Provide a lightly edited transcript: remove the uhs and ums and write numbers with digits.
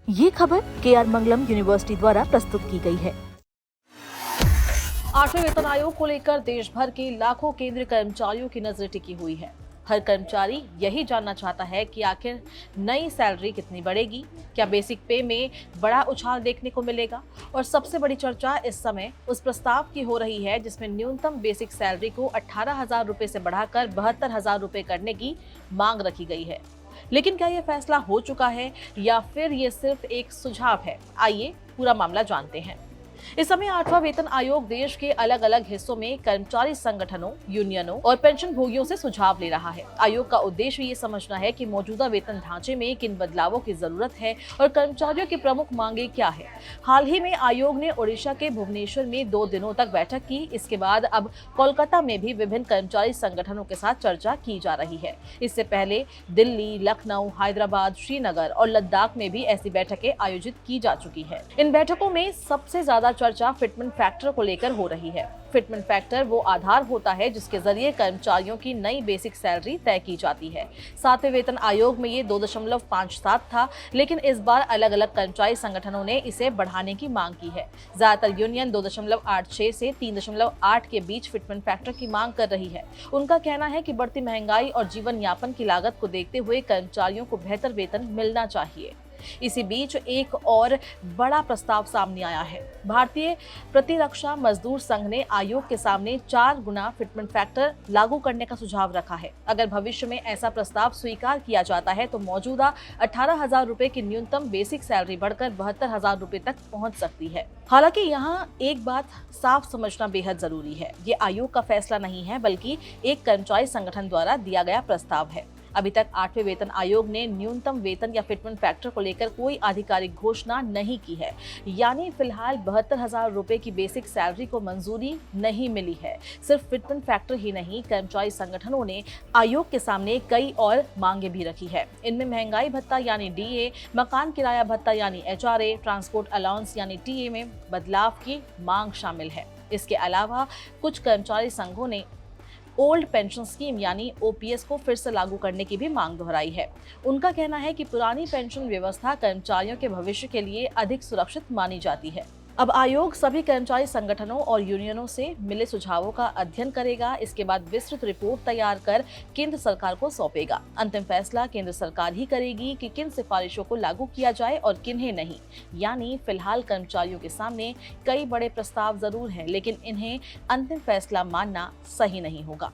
ये खबर KR मंगलम university द्वारा प्रस्तुत की गई है। 8वें वेतन आयोग को लेकर देश भर के लाखों केंद्रीय कर्मचारियों की नजर टिकी हुई है। हर कर्मचारी यही जानना चाहता है कि आखिर नई सैलरी कितनी बढ़ेगी, क्या बेसिक पे में बड़ा उछाल देखने को मिलेगा। और सबसे बड़ी चर्चा इस समय उस प्रस्ताव की हो रही है जिसमें न्यूनतम बेसिक सैलरी को 18,000 रुपए से बढ़ाकर 72,000 रुपए करने की मांग रखी गई है। लेकिन क्या यह फैसला हो चुका है या फिर ये सिर्फ एक सुझाव है? आइए पूरा मामला जानते हैं। इस समय 8वां वेतन आयोग देश के अलग अलग हिस्सों में कर्मचारी संगठनों, यूनियनों और पेंशन भोगियों से सुझाव ले रहा है। आयोग का उद्देश्य ये समझना है कि मौजूदा वेतन ढांचे में किन बदलावों की जरूरत है और कर्मचारियों की प्रमुख मांगे क्या है। हाल ही में आयोग ने ओडिशा के भुवनेश्वर में 2 दिनों तक बैठक की। इसके बाद अब कोलकाता में भी विभिन्न कर्मचारी संगठनों के साथ चर्चा की जा रही है। इससे पहले दिल्ली, लखनऊ, हैदराबाद, श्रीनगर और लद्दाख में भी ऐसी बैठकें आयोजित की जा चुकी है। इन बैठकों में सबसे ज्यादा चर्चा फिटमेंट फैक्टर को लेकर हो रही है। फिटमेंट फैक्टर वो आधार होता है जिसके जरिए कर्मचारियों की नई बेसिक सैलरी तय की जाती है। 7वें वेतन आयोग में ये 2.57 था, लेकिन इस बार अलग अलग कर्मचारी संगठनों ने इसे बढ़ाने की मांग की है। ज्यादातर यूनियन 2.86 से 3.8 के बीच फिटमेंट फैक्टर की मांग कर रही है। उनका कहना है कि बढ़ती महंगाई और जीवन यापन की लागत को देखते हुए कर्मचारियों को बेहतर वेतन मिलना चाहिए। इसी बीच एक और बड़ा प्रस्ताव सामने आया है। भारतीय प्रतिरक्षा मजदूर संघ ने आयोग के सामने 4 गुना फिटमेंट फैक्टर लागू करने का सुझाव रखा है। अगर भविष्य में ऐसा प्रस्ताव स्वीकार किया जाता है तो मौजूदा 18,000 रुपए की न्यूनतम बेसिक सैलरी बढ़कर 72,000 रुपए तक पहुंच सकती है। हालांकि यहाँ एक बात साफ समझना बेहद जरूरी है, ये आयोग का फैसला नहीं है बल्कि एक कर्मचारी संगठन द्वारा दिया गया प्रस्ताव है। अभी तक 8वें वेतन आयोग ने न्यूनतम वेतन या फिटमेंट फैक्टर को लेकर कोई आधिकारिक घोषणा नहीं की है, यानी फिलहाल 72,000 रुपए की बेसिक सैलरी को मंजूरी नहीं मिली है। सिर्फ फिटमेंट फैक्टर ही नहीं, कर्मचारी संगठनों ने आयोग के सामने कई और मांगे भी रखी है। इनमें महंगाई भत्ता यानी DA, मकान किराया भत्ता यानी HRA, ट्रांसपोर्ट अलाउंस यानी TA में बदलाव की मांग शामिल है। इसके अलावा कुछ कर्मचारी संघों ने ओल्ड पेंशन स्कीम यानी OPS को फिर से लागू करने की भी मांग दोहराई है। उनका कहना है कि पुरानी पेंशन व्यवस्था कर्मचारियों के भविष्य के लिए अधिक सुरक्षित मानी जाती है। अब आयोग सभी कर्मचारी संगठनों और यूनियनों से मिले सुझावों का अध्ययन करेगा। इसके बाद विस्तृत रिपोर्ट तैयार कर केंद्र सरकार को सौंपेगा। अंतिम फैसला केंद्र सरकार ही करेगी कि किन सिफारिशों को लागू किया जाए और किन्हें नहीं। यानी फिलहाल कर्मचारियों के सामने कई बड़े प्रस्ताव जरूर हैं, लेकिन इन्हें अंतिम फैसला मानना सही नहीं होगा।